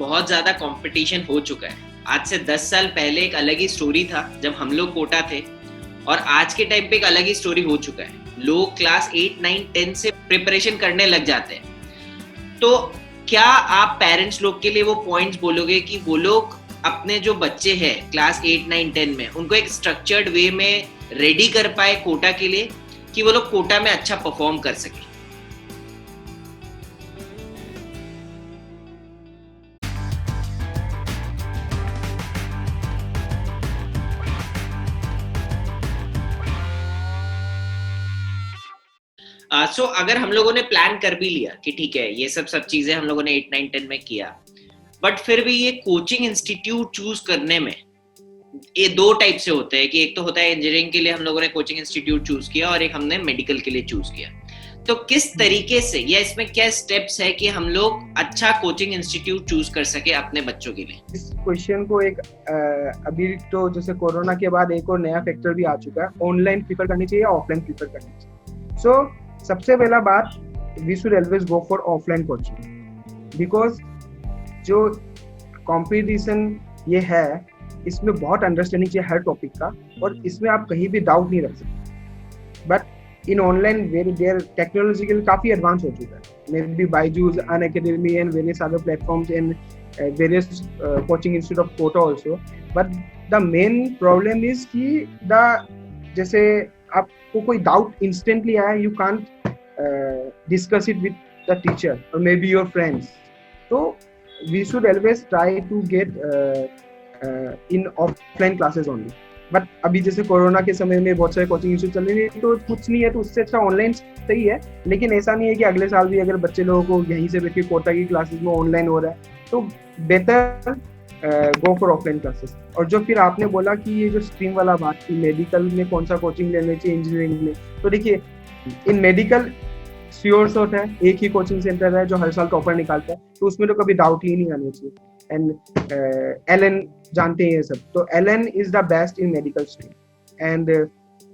बहुत ज्यादा कंपटीशन हो चुका है। आज से 10 साल पहले एक अलग ही स्टोरी था जब हम लोग कोटा थे, और आज के टाइम पे एक अलग ही स्टोरी हो चुका है। लोग क्लास 8, 9, 10 से प्रिपरेशन करने लग जाते हैं। तो क्या आप पेरेंट्स लोग के लिए वो पॉइंट्स बोलोगे कि वो लोग अपने जो बच्चे हैं क्लास 8, 9, 10 में, उनको एक स्ट्रक्चर्ड वे में रेडी कर पाए कोटा के लिए, कि वो लोग कोटा में अच्छा परफॉर्म कर सके? सो अगर हम लोगों ने प्लान कर भी लिया कि ठीक है, ये सब चीजें हम लोगों ने 8, 9, 10 में किया, बट फिर भी ये कोचिंग इंस्टीट्यूट चूज करने में ये दो टाइप से होते हैं कि एक तो होता है इंजीनियरिंग के लिए हम लोगों ने कोचिंग इंस्टीट्यूट चूज किया और एक हमने मेडिकल के लिए चूज किया। तो किस तरीके से या इसमें क्या स्टेप्स है कि हम लोग अच्छा कोचिंग इंस्टीट्यूट चूज कर सके अपने बच्चों के लिए? इस क्वेश्चन को एक अभी तो जैसे कोरोना के बाद एक और नया फैक्टर भी आ चुका है, ऑनलाइन प्रीफर करनी चाहिए या ऑफलाइन प्रीफर करनी चाहिए। सो सबसे पहला बात, we should always go for offline coaching, because जो कंपटीशन ये है इसमें बहुत अंडरस्टैंडिंग चाहिए हर टॉपिक का, और इसमें आप कहीं भी डाउट नहीं रख सकते। But in online there technological काफी एडवांस हो चुका है, may be Byju's, Unacademy and various other platforms and various coaching institute of Kota also. But the main problem is कि जैसे आपको कोई डाउट इंस्टेंटली आया, you can't discuss it with the teacher और मे बी योर फ्रेंड्स। तो we should always try to get in offline classes only. But अभी जैसे corona के समय में बहुत सारे कोचिंग इंस्टीट्यूट चल रहे हैं, तो कुछ नहीं है तो उससे अच्छा ऑनलाइन सही है। लेकिन ऐसा नहीं है कि अगले साल भी अगर बच्चे लोगों को यहीं से बैठ के कोटा की क्लासेस में ऑनलाइन हो रहा है तो better go for offline classes. और जो फिर आपने बोला कि ये जो स्ट्रीम वाला बात की मेडिकल में कौन सा कोचिंग लेना चाहिए, इंजीनियरिंग में, तो देखिए इन मेडिकल श्योर शॉट है एक ही कोचिंग सेंटर है जो हर साल टॉपर निकालता है, तो उसमें तो कभी डाउट ही नहीं आना चाहिए। एंड एलएन जानते हैं ये सब, तो Allen is the best in medical stream. And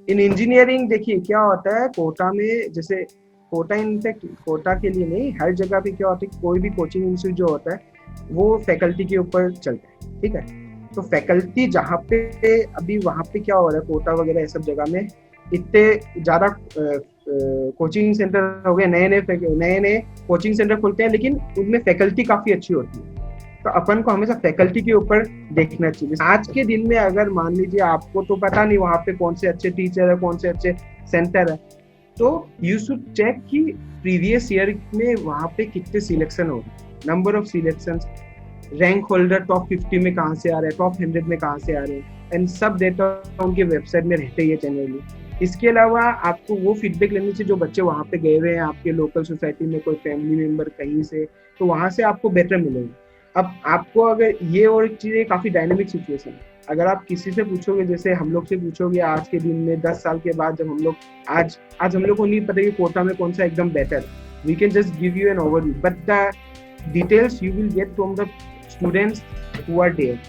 in engineering देखिए क्या होता है कोटा में, जैसे कोटा इनफैक्ट कोटा के लिए नहीं, हर जगह पे क्या होता है, कोई भी कोचिंग इंस्टीट्यूट जो होता है वो फैकल्टी के ऊपर चलता है, ठीक है। तो फैकल्टी जहाँ पे अभी वहाँ पे क्या हो रहा है कोटा वगैरह ये सब जगह में इतने ज़्यादा कोचिंग सेंटर हो गए, नए नए कोचिंग सेंटर खुलते हैं, लेकिन उनमें फैकल्टी काफ़ी अच्छी होती है। तो अपन को हमेशा फैकल्टी के ऊपर देखना चाहिए। आज के दिन में अगर मान लीजिए आपको तो पता नहीं वहाँ पे कौन से अच्छे टीचर है, कौन से अच्छे सेंटर है, तो यू शुड चेक कि प्रीवियस ईयर में वहाँ पे कितने सिलेक्शन हो रहे, number of selection, rank holder top 50 में कहाँ से आ रहे हैं, टॉप 100 में कहाँ से आ रहे हैं, एंड सब डेटा उनके वेबसाइट में रहते ही है जनरली। इसके अलावा आपको वो फीडबैक लेनी चाहिए जो बच्चे वहाँ पे गए हुए हैं, आपके लोकल सोसाइटी में कोई फैमिली मेम्बर कहीं से, तो वहाँ से आपको बेटर मिलेगा। अब आपको अगर ये और चीज़ें काफ़ी डायनेमिक सिचुएशन है, अगर आप किसी से पूछोगे, जैसे हम लोग से पूछोगे आज के दिन में 10 साल के बाद, जब हम लोग आज हम लोग को नहीं पता कि कोटा में कौन सा एकदम बेटर है, we can just give you an overview, but the details you will get from the students who are there,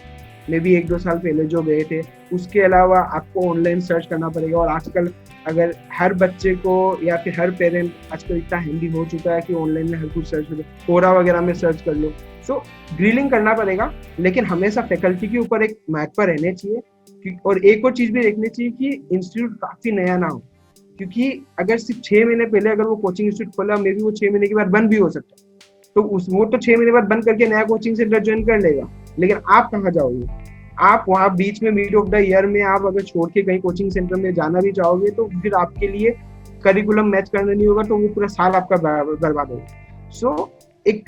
may be 1-2 साल पहले जो गए थे। उसके अलावा आपको ऑनलाइन सर्च करना पड़ेगा, और आजकल अगर हर बच्चे को या फिर हर पेरेंट आजकल इतना हैंडी हो चुका है कि ऑनलाइन में हर कुछ सर्च करो, कोरा वगैरह में सर्च कर लो। सो ग्रिलिंग करना पड़ेगा, लेकिन हमेशा फैकल्टी के ऊपर एक मैप पर रहने चाहिए। और एक और चीज़ भी देखनी चाहिए कि इंस्टीट्यूट काफ़ी नया ना हो, क्योंकि अगर सिर्फ 6 महीने पहले अगर वो कोचिंग इंस्टीट्यूट खोला, मे बी वो 6 महीने के बाद बंद भी हो सकता है, तो वो तो 6 महीने बाद बंद करके नया कोचिंग सेंटर ज्वाइन कर लेगा, लेकिन आप कहाँ जाओगे? आप वहाँ बीच में मिड ऑफ द ईयर में आप अगर छोड़ के कहीं कोचिंग सेंटर में जाना भी चाहोगे तो फिर आपके लिए करिकुलम मैच करना नहीं होगा, तो वो पूरा साल आपका बर्बाद होगा। सो एक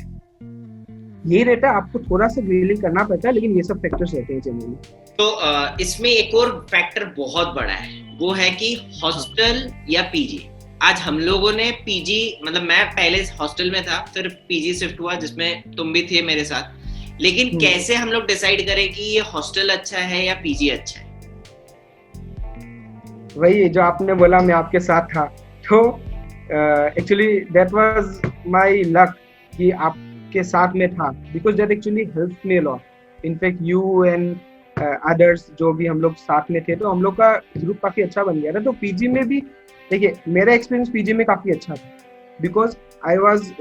ये रहता है, आपको थोड़ा सा ग्रिलिंग करना पड़ता है, लेकिन ये सब फैक्टर्स रहते हैं जनरली। तो इसमें एक और फैक्टर बहुत बड़ा है, वो है कि हॉस्टल या पीजी। आज हम लोगों ने पीजी, मतलब मैं पहले हॉस्टल में था, फिर पीजी शिफ्ट हुआ जिसमें तुम भी थे मेरे साथ, लेकिन कैसे हम लोग डिसाइड करें कि ये हॉस्टल अच्छा है या पीजी अच्छा है? वही जो आपने बोला, मैं आपके साथ था, तो actually that was my luck कि आपके साथ में था, because that actually helped me a lot. In fact you and others जो भी हम लोग साथ में थे, तो हम लोग का ग्रुप काफी अच्छा बन गया था। तो पीजी में भी देखिए मेरा एक्सपीरियंस पीजी में काफी अच्छा था, because I was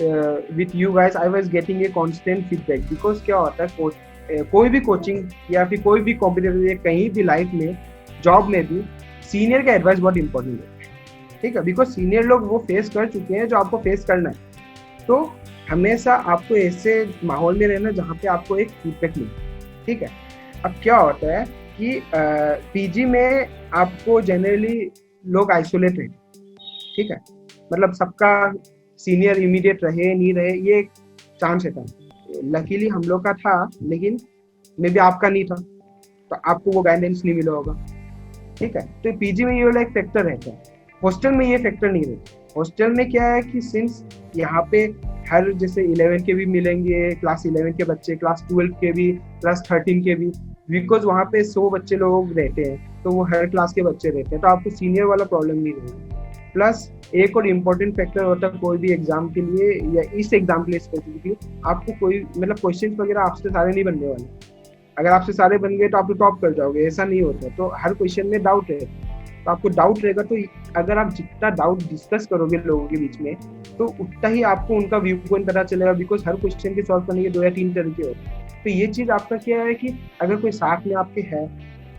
with you guys, I was getting a constant feedback because क्या होता है कोई भी कोचिंग या फिर कोई भी कॉम्पिटिटिव कहीं भी लाइफ में जॉब में भी सीनियर का एडवाइस बहुत इंपॉर्टेंट है, ठीक है, बिकॉज सीनियर लोग वो फेस कर चुके हैं जो आपको फेस करना है। तो हमेशा आपको ऐसे माहौल में रहना जहाँ पे आपको एक फीडबैक मिले, ठीक है। अब क्या होता है कि पीजी में आपको जनरली लोग आइसोलेट रहते, ठीक है, मतलब सबका सीनियर इमीडिएट रहे नहीं रहे ये चांस रहता है। लकीली हम लोग का था, लेकिन मे बी आपका नहीं था, तो आपको वो गाइडेंस नहीं मिला होगा, ठीक है। तो पीजी में ये वाला एक फैक्टर रहता है, हॉस्टल में ये फैक्टर नहीं रहता। हॉस्टल में क्या है कि सिंस यहाँ पे हर जैसे 11 के भी मिलेंगे, क्लास 11 के बच्चे, क्लास 12 के भी, क्लास 13 के भी, बिकॉज वहाँ पे 100 बच्चे लोग रहते हैं, तो वो हर क्लास के बच्चे रहते हैं, तो आपको सीनियर वाला प्रॉब्लम नहीं रहेगा। प्लस एक और इम्पोर्टेंट फैक्टर होता है कोई भी एग्जाम के लिए या इस एग्जाम के लिए स्पेसिफिकली, आपको कोई मतलब क्वेश्चन वगैरह आपसे सारे नहीं बनने वाले। अगर आपसे सारे बन गए तो आप टॉप कर जाओगे, ऐसा नहीं होता। तो हर क्वेश्चन में डाउट है, तो आपको डाउट रहेगा, तो अगर आप जितना डाउट डिस्कस करोगे लोगों के बीच में, तो उतना ही आपको उनका व्यू पॉइंट पता चलेगा, बिकॉज हर क्वेश्चन के सॉल्व करने के 2 या 3 तरीके होते हैं। तो ये चीज आपका क्या है कि अगर कोई साथ में आपके है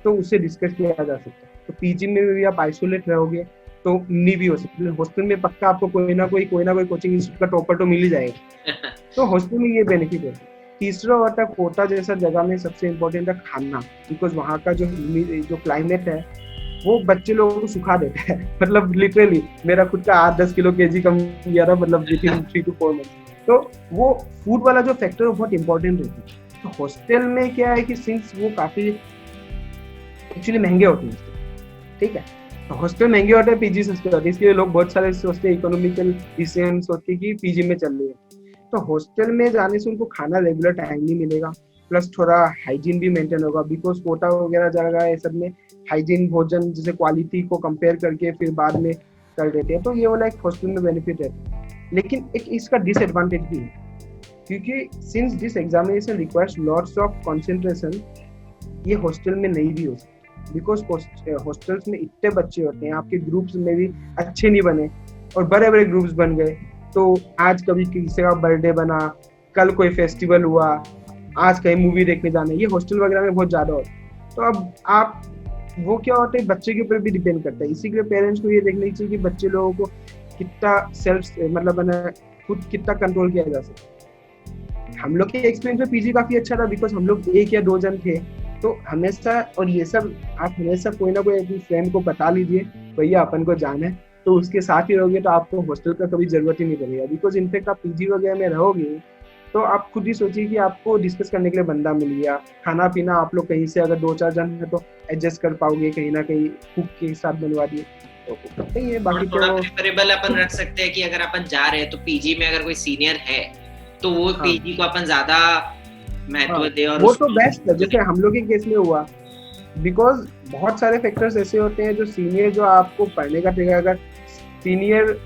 तो उससे डिस्कस किया जा सकता है। तो पीजी में भी आप आइसोलेट रहोगे तो नहीं भी हो सकता। हॉस्टल में पक्का आपको कोई ना कोई कोचिंग इंस्टीट्यूट का टॉपर तो मिल ही जाएगा, तो हॉस्टल में ये बेनिफिट है। तीसरा होता है कोटा जैसा जगह में सबसे इम्पोर्टेंट है खाना, बिकॉज वहाँ का जो क्लाइमेट है वो बच्चे लोगों को सुखा देता है। मतलब लिटरली मेरा खुद का 8-10 किलो केजी कम किया था, मतलब विद इन 3 to 4 months। तो वो फूड वाला जो फैक्टर है बहुत इंपॉर्टेंट रहता है। तो हॉस्टल में क्या है कि सिंस वो काफी एक्चुअली महंगे होते हैं, ठीक है, तो हॉस्टल महंगे होते हैं, पीजी सस्ते होते हैं, इसलिए लोग बहुत सारे सोचते हैं इकोनॉमिकल डिसीजन सोचते कि पीजी में चल रही है। तो हॉस्टल में जाने से उनको खाना रेगुलर टाइम नहीं मिलेगा, प्लस थोड़ा हाइजीन भी मेंटेन होगा, बिकॉज कोटा वगैरह जगह ये सब में हाइजीन भोजन जैसे क्वालिटी को कंपेयर करके फिर बाद में कर देते हैं। तो ये वाला एक हॉस्टल में बेनिफिट है। लेकिन एक इसका डिसएडवांटेज भी है, क्योंकि since this examination requires lots of concentration, ये हॉस्टल में नहीं भी हो सकता, बिकॉज हॉस्टल्स में इतने बच्चे होते हैं, आपके ग्रुप्स में भी अच्छे नहीं बने और बड़े बड़े ग्रुप्स बन गए, तो आज कभी किसी का बर्थडे बना, कल कोई फेस्टिवल हुआ, आज कहीं मूवी देखने जाना, ये हॉस्टल वगैरह में बहुत ज्यादा होता है। तो अब आप वो क्या होता है बच्चे के ऊपर भी डिपेंड करता है, इसी के लिए पेरेंट्स को ये देखना चाहिए कि बच्चे लोगों को कितना सेल्फ मतलब खुद कितना कंट्रोल किया जा सकता है। हम लोग के एक्सपीरियंस में पीजी काफी अच्छा था, बिकॉज हम लोग 1 या 2 जन थे, तो हमेशा, और ये सब आप हमेशा कोई ना कोई अपनी फ्रेंड को बता लीजिए भैया अपन को जाना है, तो उसके साथ ही रहोगे तो आपको हॉस्टल का कभी जरूरत ही नहीं पड़ेगा। बिकॉज इनफेक्ट आप पीजी वगैरह में रहोगे तो आप खुद ही सोचिए कि आपको डिस्कस करने के लिए बंदा मिल गया, खाना पीना आप लोग कहीं से अगर 2-4 जन है तो एडजस्ट कर पाओगे, कहीं ना कहीं कुक के साथ बनवा दिए तो नहीं है। बाकी थोड़ा प्रेफरेबल अपन रख सकते हैं कि अगर अपन जा रहे हैं तो पीजी में अगर कोई सीनियर है तो वो पीजी को अपन ज्यादा महत्व दे, और वो तो बेस्ट है जैसे हम लोग के केस में हुआ, बिकॉज बहुत सारे फैक्टर्स ऐसे होते हैं जो सीनियर जो आपको पढ़ने का तरीका, अगर सीनियर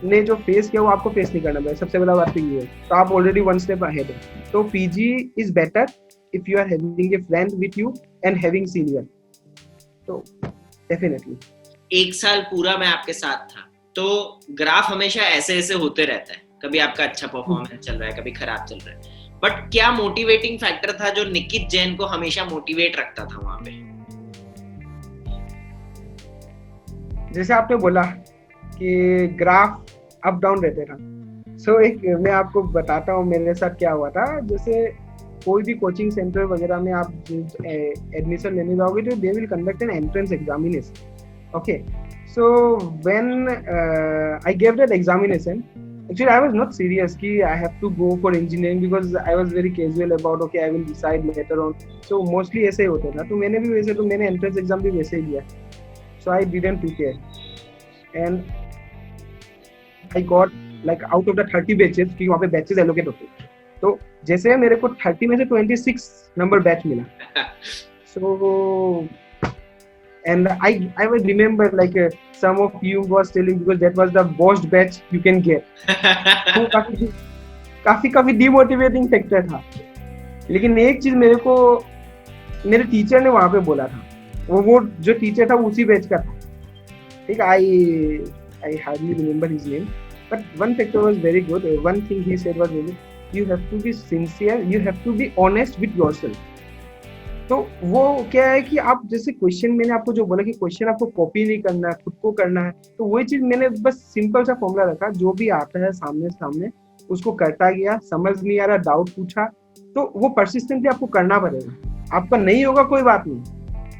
ने जो फेस किया वो आपको फेस नहीं करना पड़ेगा, सबसे बड़ा बात तो ये है, तो आप ऑलरेडी 1 स्टेप अहेड है। तो PG is better if you are having a friend with you and having senior, तो डेफिनेटली 1 साल पूरा मैं आपके साथ था, तो ग्राफ हमेशा ऐसे ऐसे होते रहता है, कभी आपका अच्छा परफॉर्मेंस चल रहा है, कभी खराब चल रहा है, बट क्या मोटिवेटिंग फैक्टर था जो निकित जैन को हमेशा मोटिवेट रखता था वहां पे? जैसे आपने बोला कि ग्राफ अप डाउन रहते था, सो एक मैं आपको बताता हूँ मेरे साथ क्या हुआ था। जैसे कोई भी कोचिंग सेंटर वगैरह में आप एडमिशन लेने जाओगे तो they will conduct an entrance examination, okay. So when I give that examination, actually I was not serious कि I have to go for engineering because I was very casual about okay I will decide later on, so mostly ऐसे ही होता था। तो मैंने भी वैसे, तो मैंने एंट्रेंस एग्जाम भी वैसे ही दिया, so I didn't prepare and I got like out of the 30 batches, क्योंकि वहाँ पे बैचेस एलोकेट होते हैं, तो जैसे मेरे को 30 में से 26 नंबर बैच मिला। So and I will remember like some of you was telling because that was the worst batch you can get. तो काफी डिमोटिवेटिंग फैक्टर था। लेकिन एक चीज मेरे को मेरे टीचर ने वहां पे बोला था, वो जो टीचर था उसी बैच का था, ठीक है, I hardly remember his name, but one factor was very good. One thing he said was really, you have to be sincere, you have to be honest with yourself. तो वो क्या है कि आप जैसे क्वेश्चन, मैंने आपको जो बोला कि क्वेश्चन आपको कॉपी नहीं करना है, खुद को करना है, तो वही चीज मैंने बस सिंपल सा फॉर्मूला रखा, जो भी आता है सामने उसको करता गया, समझ नहीं आ रहा डाउट पूछा, तो वो परसिस्टेंटली आपको करना पड़ेगा। आपका नहीं होगा कोई बात नहीं,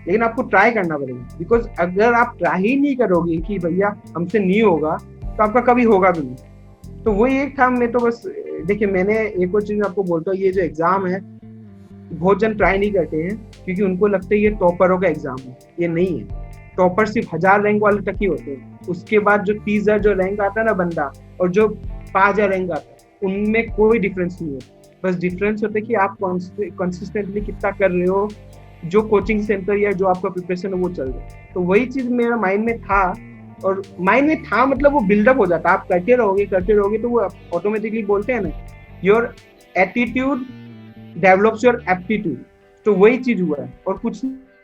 लेकिन आपको ट्राई करना पड़ेगा, बिकॉज अगर आप ट्राई ही नहीं करोगे कि भैया हमसे नहीं होगा, तो आपका कभी होगा भी नहीं। तो वही एक था। मैं तो बस देखिए, मैंने एक और चीज आपको बोलता हूँ, ये जो एग्जाम है बहुत जन ट्राई नहीं करते हैं, क्योंकि उनको लगता है ये टॉपरों का एग्जाम है। ये नहीं है, टॉपर सिर्फ 1000 रैंक वाले तक ही होते हैं। उसके बाद जो 30,000 जो रैंक आता है ना बंदा, और जो 5000 रैंक आता है, उनमें कोई डिफरेंस नहीं है। बस डिफरेंस होता है कि आप कंसिस्टेंटली कितना कर रहे हो, जो कोचिंग सेंटर या जो आपका प्रिपरेशन है वो चल रहा है। तो वही चीज मेरा माइंड में था, और माइंड में था मतलब वो बिल्डअप हो जाता। आप करते रहोगे तो वो ऑटोमेटिकली बोलते हैं ना, your attitude develops your aptitude. तो वही चीज हुआ है और कुछ।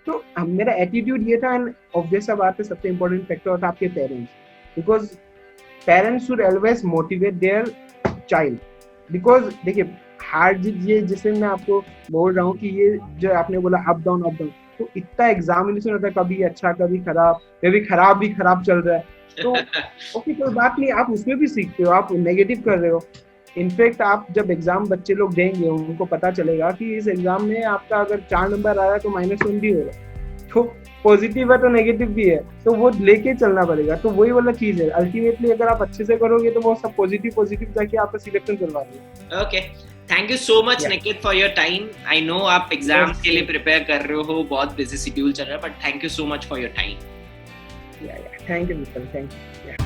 तो मेरा एटीट्यूड ये था, एंड ऑब्वियस बात है सबसे इंपॉर्टेंट फैक्टर था आपके parents, because parents should always motivate their child. Because देखिए, हार जीत ये जैसे मैं आपको बोल रहा हूँ कि ये जो आपने बोला अप डाउन, तो इतना एग्जामिनेशन होता है, कभी अच्छा कभी खराब, कभी खराब चल रहा है, तो ओके कोई बात नहीं, आप उसमें भी सीखते हो, आप नेगेटिव कर रहे हो। इनफैक्ट आप जब एग्जाम बच्चे लोग देंगे, उनको पता चलेगा कि इस एग्जाम में आपका अगर 4 नंबर आ रहा है तो -1 भी होगा, तो पॉजिटिव है तो नेगेटिव भी है, तो वो लेके चलना पड़ेगा। तो वही वाला चीज है, अल्टीमेटली अगर आप अच्छे से करोगे तो वो सब पॉजिटिव जाके आपका सिलेक्शन करवा देगा। Okay, thank you so much Yeah. Nikit for your time. I know आप एग्जाम्स Yes. के लिए प्रिपेयर कर रहे हो, बहुत बिजी शेड्यूल चल रहा है, but thank you so much for your time. Thank you Mittal, thank you.